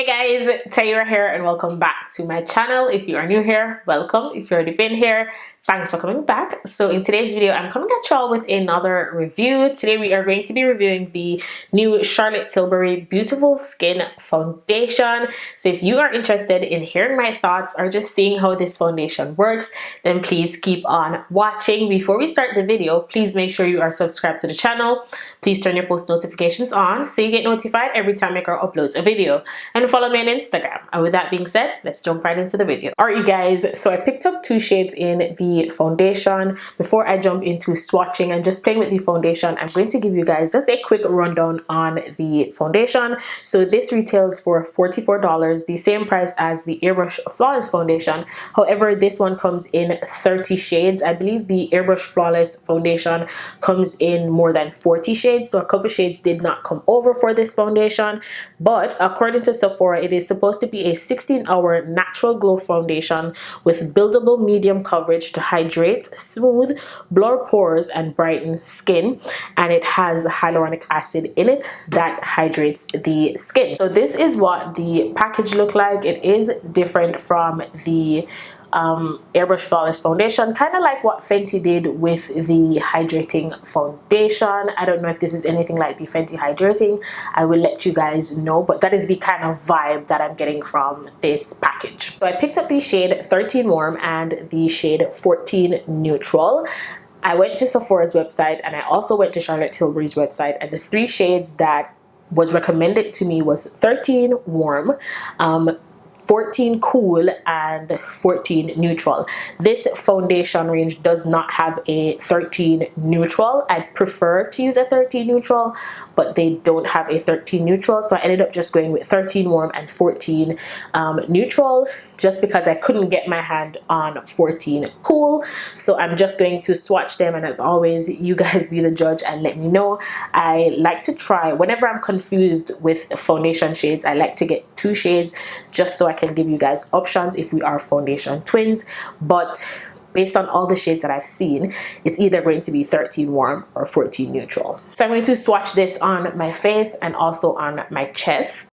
Hey guys, Taylor here and welcome back to my channel. If you are new here, welcome. If you've already been here, thanks for coming back. So in today's video, I'm coming at y'all with another review. Today we are going to be reviewing the new Charlotte Tilbury Beautiful Skin Foundation. So if you are interested in hearing my thoughts or just seeing how this foundation works, then please keep on watching. Before we start the video, please make sure you are subscribed to the channel. Please turn your post notifications on so you get notified every time my girl uploads a video. And follow me on Instagram. And with that being said, let's jump right into the video. Alright you guys, so I picked up two shades in the foundation. Before I jump into swatching and just playing with the foundation, I'm going to give you guys just a quick rundown on the foundation. So this retails for $44, the same price as the Airbrush Flawless Foundation. However, this one comes in 30 shades. I believe the Airbrush Flawless Foundation comes in more than 40 shades. So a couple shades did not come over for this foundation. But according to Sephora, it is supposed to be a 16-hour natural glow foundation with buildable medium coverage to hydrate, smooth, blur pores, and brighten skin. And it has hyaluronic acid in it that hydrates the skin. So this is what the package look like. It is different from the Airbrush Flawless Foundation, kind of like what Fenty did with the hydrating foundation. I don't know if this is anything like the Fenty hydrating. I will let you guys know, but that is the kind of vibe that I'm getting from this package. So I picked up the shade 13 Warm and the shade 14 Neutral. I went to Sephora's website and I also went to Charlotte Tilbury's website, and the three shades that was recommended to me was 13 Warm, 14 Cool, and 14 Neutral. This foundation range does not have a 13 Neutral. I'd prefer to use a 13 Neutral, but they don't have a 13 Neutral, so I ended up just going with 13 Warm and 14 Neutral, just because I couldn't get my hand on 14 Cool. So I'm just going to swatch them, and as always, you guys be the judge and let me know. I like to try, whenever I'm confused with foundation shades, I like to get two shades just so I can give you guys options if we are foundation twins. But based on all the shades that I've seen, it's either going to be 13 Warm or 14 Neutral. So I'm going to swatch this on my face and also on my chest.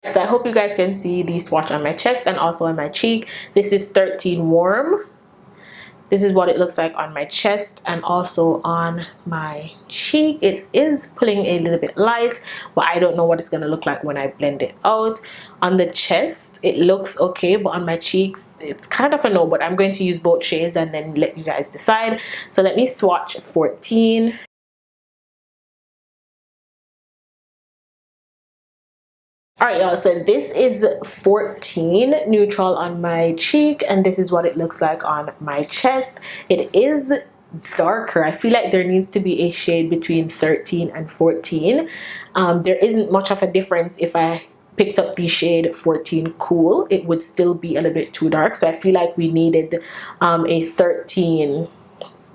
So I hope you guys can see the swatch on my chest and also on my cheek. This is 13 Warm. This is what it looks like on my chest and also on my cheek. It is pulling a little bit light, but I don't know what it's going to look like when I blend it out. On the chest, it looks okay, but on my cheeks, it's kind of a no, but I'm going to use both shades and then let you guys decide. So let me swatch 14. Alright y'all, so this is 14 Neutral on my cheek, and this is what it looks like on my chest. It is darker. I feel like there needs to be a shade between 13 and 14. There isn't much of a difference. If I picked up the shade 14 Cool, it would still be a little bit too dark. So I feel like we needed a 13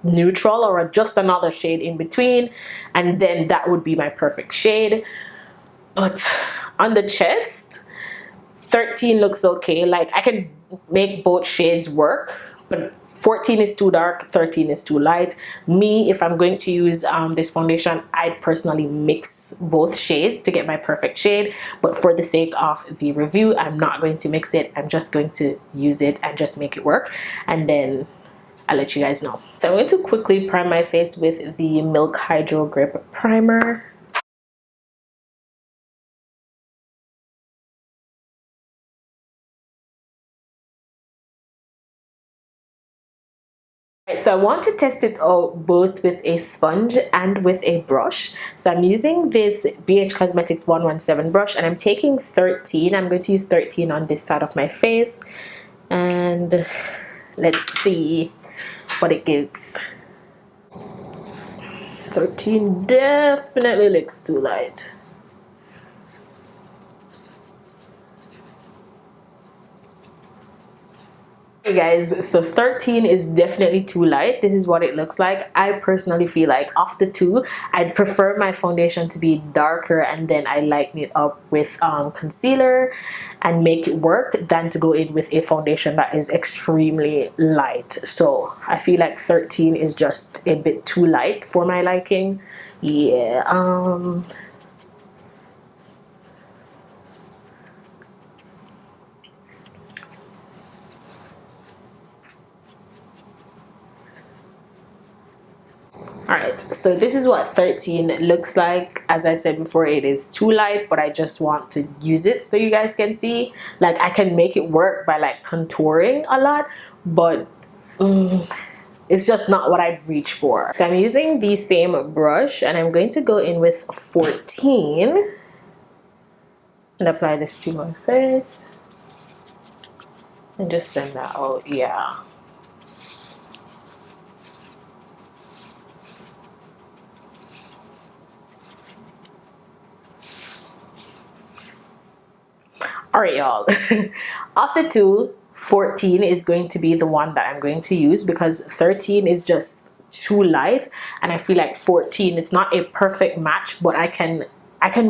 Neutral or just another shade in between, and then that would be my perfect shade. But on the chest, 13 looks okay. Like, I can make both shades work, but 14 is too dark, 13 is too light. Me, if I'm going to use this foundation, I'd personally mix both shades to get my perfect shade. But for the sake of the review, I'm not going to mix it. I'm just going to use it and just make it work. And then I'll let you guys know. So I'm going to quickly prime my face with the Milk Hydro Grip Primer. So I want to test it out both with a sponge and with a brush. So I'm using this BH Cosmetics 117 brush, and I'm taking 13. I'm going to use 13 on this side of my face, and let's see what it gives. 13 definitely looks too light. Hey guys, so 13 is definitely too light. This is what it looks like. I personally feel like of the two, I'd prefer my foundation to be darker and then I lighten it up with concealer and make it work than to go in with a foundation that is extremely light. So I feel like 13 is just a bit too light for my liking. Yeah, Alright, so this is what 13 looks like. As I said before, it is too light, but I just want to use it so you guys can see. Like, I can make it work by like contouring a lot, but it's just not what I'd reach for. So I'm using the same brush and I'm going to go in with 14 and apply this to my face and just blend that out. Yeah. All right, y'all. Of the two, 14 is going to be the one that I'm going to use because 13 is just too light, and I feel like 14, it's not a perfect match, but I can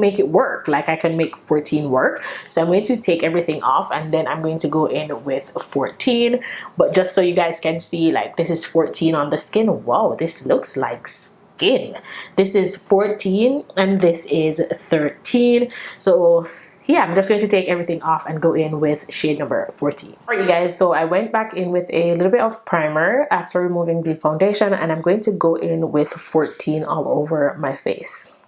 make it work. Like, I can make 14 work. So I'm going to take everything off and then I'm going to go in with 14. But just so you guys can see, like, this is 14 on the skin. Wow, this looks like skin. This is 14 and this is 13. So yeah, I'm just going to take everything off and go in with shade number 14. Alright, you guys, so I went back in with a little bit of primer after removing the foundation, and I'm going to go in with 14 all over my face.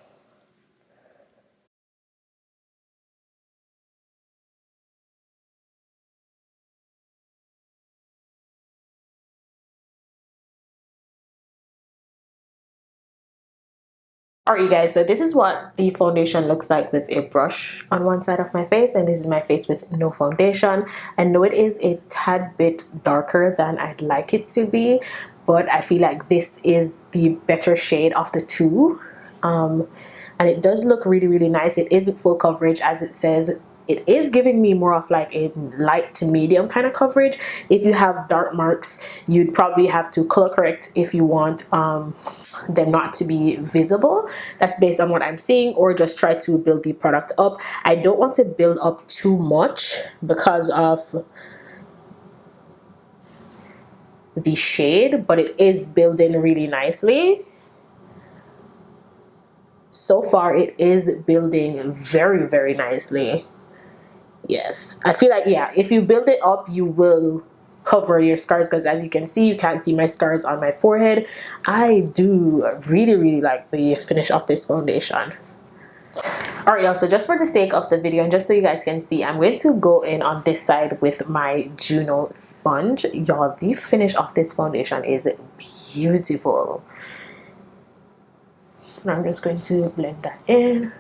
Alright, you guys, so this is what the foundation looks like with a brush on one side of my face, and this is my face with no foundation. I know it is a tad bit darker than I'd like it to be, but I feel like this is the better shade of the two. And it does look really, really nice. It isn't full coverage as it says. It is giving me more of like a light to medium kind of coverage. If you have dark marks, you'd probably have to color correct if you want them not to be visible. That's based on what I'm seeing, or just try to build the product up. I don't want to build up too much because of the shade, but it is building really nicely. So far, it is building very, very nicely. Yes, I feel like, yeah, if you build it up, you will cover your scars, because as you can see, you can't see my scars on my forehead. I do really, really like the finish of this foundation. Alright, y'all, so just for the sake of the video and just so you guys can see, I'm going to go in on this side with my Juno sponge. Y'all, the finish of this foundation is beautiful. And I'm just going to blend that in.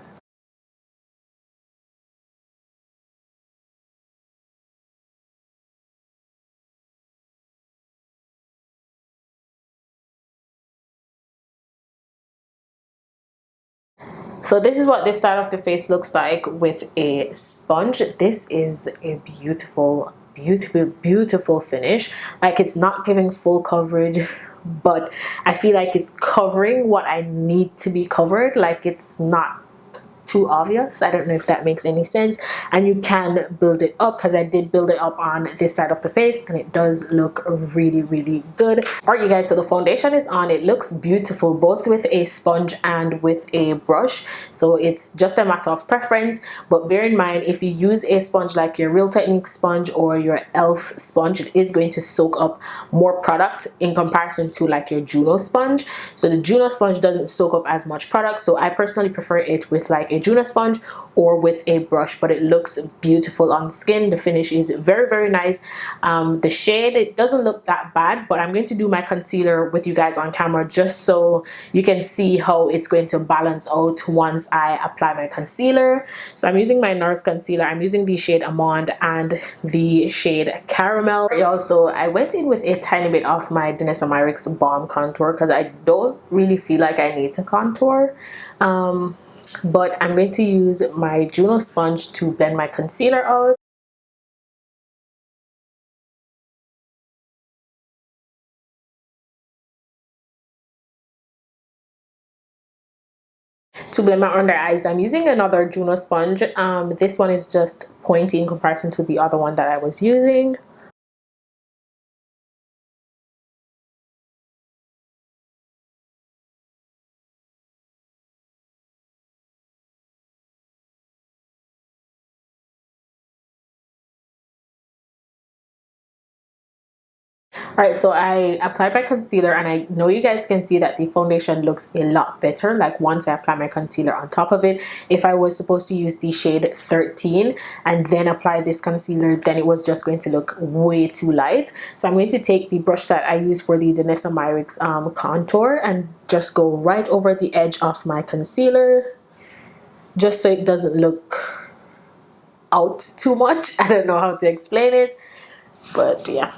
So this is what this side of the face looks like with a sponge. This is a beautiful, beautiful, beautiful finish. Like, it's not giving full coverage, but I feel like it's covering what I need to be covered. Like, it's not too obvious. I don't know if that makes any sense. And you can build it up, because I did build it up on this side of the face and it does look really, really good. Alright, you guys, so the foundation is on. It looks beautiful both with a sponge and with a brush, so it's just a matter of preference. But bear in mind, if you use a sponge like your Real Technique sponge or your Elf sponge, it is going to soak up more product in comparison to like your Juno sponge. So the Juno sponge doesn't soak up as much product, so I personally prefer it with like a Juno sponge or with a brush. But it looks beautiful on the skin. The finish is very, very nice. The shade, it doesn't look that bad, but I'm going to do my concealer with you guys on camera just so you can see how it's going to balance out once I apply my concealer. So I'm using my NARS concealer. I'm using the shade Amande and the shade Caramel. Also, I went in with a tiny bit of my Danessa Myricks Balm Contour because I don't really feel like I need to contour. But I'm going to use my Juno sponge to blend my concealer out. To blend my under eyes, I'm using another Juno sponge. This one is just pointy in comparison to the other one that I was using. Alright, so I applied my concealer and I know you guys can see that the foundation looks a lot better like once I apply my concealer on top of it. If I was supposed to use the shade 13 and then apply this concealer, then it was just going to look way too light. So I'm going to take the brush that I use for the Danessa Myricks contour and just go right over the edge of my concealer, just so it doesn't look out too much. I don't know how to explain it, but yeah.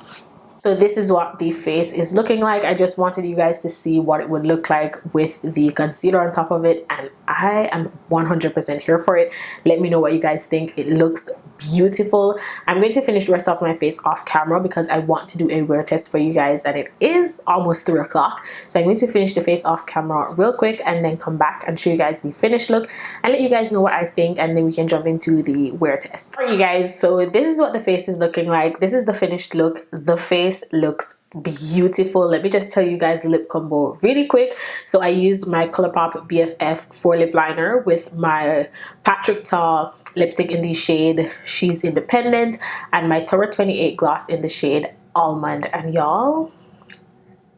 So this is what the face is looking like. I just wanted you guys to see what it would look like with the concealer on top of it, and I am 100% here for it. Let me know what you guys think. It looks beautiful. I'm going to finish the rest of my face off camera because I want to do a wear test for you guys, and it is almost 3 o'clock. So I'm going to finish the face off camera real quick and then come back and show you guys the finished look and let you guys know what I think, and then we can jump into the wear test. Alright you guys, so this is what the face is looking like. This is the finished look. The face looks beautiful. Let me just tell you guys the lip combo really quick. So I used my Colourpop BFF 4 lip liner with my Patrick Ta lipstick in the shade She's Independent and my Tower 28 gloss in the shade Almond, and y'all,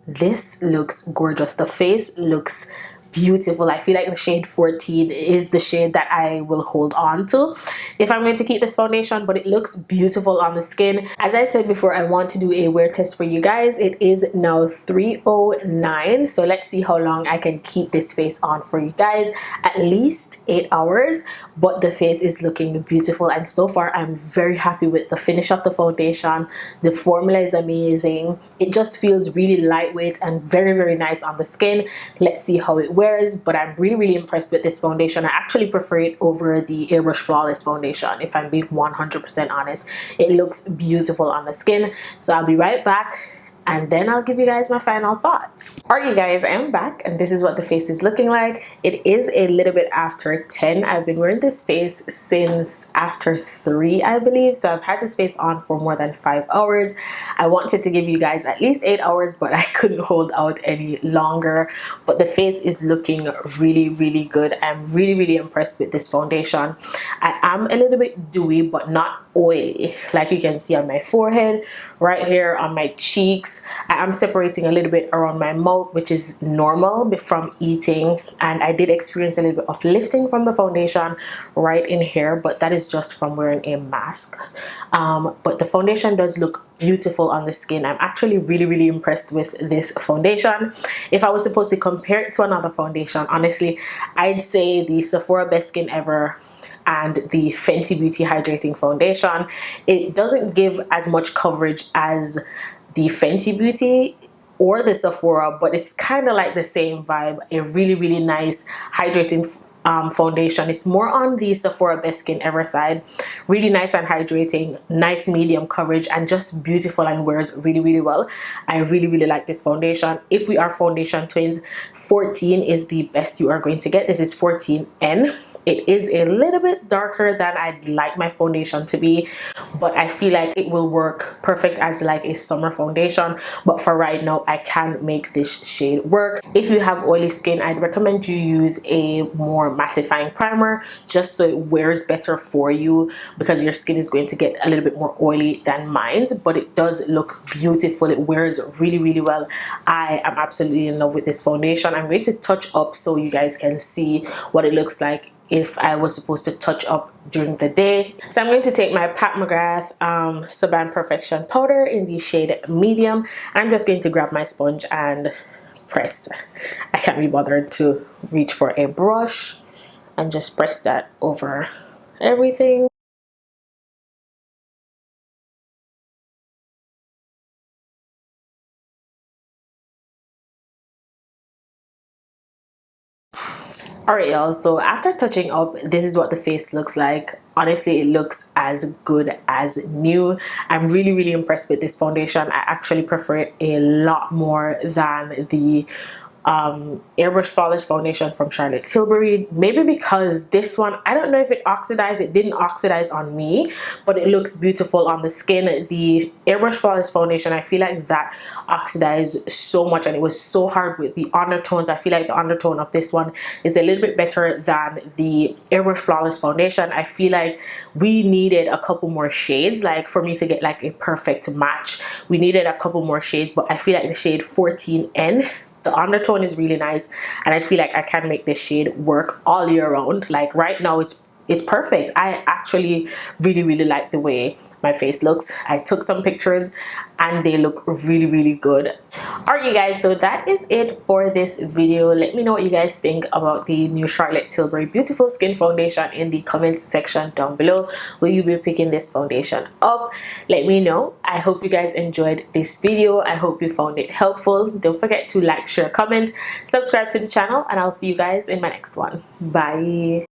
this looks gorgeous. The face looks beautiful. I feel like the shade 14 is the shade that I will hold on to if I'm going to keep this foundation, but it looks beautiful on the skin. As I said before, I want to do a wear test for you guys. It is now 3:09, so let's see how long I can keep this face on for you guys. At least 8 hours, but the face is looking beautiful, and so far I'm very happy with the finish of the foundation. The formula is amazing. It just feels really lightweight and very, very nice on the skin. Let's see how it wears, but I'm really impressed with this foundation. I actually prefer it over the Airbrush Flawless foundation, if I'm being 100% honest. It looks beautiful on the skin. So I'll be right back and then I'll give you guys my final thoughts. Alright you guys, I am back and this is what the face is looking like. It is a little bit after 10. I've been wearing this face since after 3, I believe. So I've had this face on for more than 5 hours. I wanted to give you guys at least 8 hours, but I couldn't hold out any longer. But the face is looking really good. I'm really impressed with this foundation. I am a little bit dewy, but not oily, like you can see on my forehead, right here on my cheeks. I am separating a little bit around my mouth, which is normal from eating, and I did experience a little bit of lifting from the foundation right in here, but that is just from wearing a mask. But the foundation does look beautiful on the skin. I'm actually really impressed with this foundation. If I was supposed to compare it to another foundation, honestly, I'd say the Sephora Best Skin Ever and the Fenty Beauty Hydrating Foundation. It doesn't give as much coverage as the Fenty Beauty or the Sephora, but it's kind of like the same vibe. A really nice hydrating foundation. It's more on the Sephora Best Skin Ever side. Really nice and hydrating, nice medium coverage, and just beautiful and wears really well. I really like this foundation. If we are foundation twins, 14 is the best you are going to get. This is 14N. It is a little bit darker than I'd like my foundation to be, but I feel like it will work perfect as like a summer foundation. But for right now, I can make this shade work. If you have oily skin, I'd recommend you use a more mattifying primer just so it wears better for you, because your skin is going to get a little bit more oily than mine, but it does look beautiful. It wears really well. I am absolutely in love with this foundation. I'm going to touch up so you guys can see what it looks like if I was supposed to touch up during the day. So I'm going to take my Pat McGrath Sublime Perfection powder in the shade medium. I'm just going to grab my sponge and press. I can't be bothered to reach for a brush, and just press that over everything. Alright y'all, so after touching up, this is what the face looks like. Honestly, it looks as good as new. I'm really impressed with this foundation. I actually prefer it a lot more than the Airbrush Flawless Foundation from Charlotte Tilbury. Maybe because this one, I don't know if it oxidized. It didn't oxidize on me, but it looks beautiful on the skin. The Airbrush Flawless Foundation, I feel like that oxidized so much, and it was so hard with the undertones. I feel like the undertone of this one is a little bit better than the Airbrush Flawless Foundation. I feel like we needed a couple more shades, like for me to get like a perfect match. We needed a couple more shades, but I feel like the shade 14N, the undertone is really nice, and I feel like I can make this shade work all year round. Like right now it's perfect. I actually really like the way my face looks. I took some pictures and they look really good. Alright you guys, so that is it for this video. Let me know what you guys think about the new Charlotte Tilbury Beautiful Skin Foundation in the comments section down below. Will you be picking this foundation up? Let me know. I hope you guys enjoyed this video. I hope you found it helpful. Don't forget to like, share, comment, subscribe to the channel, and I'll see you guys in my next one. Bye.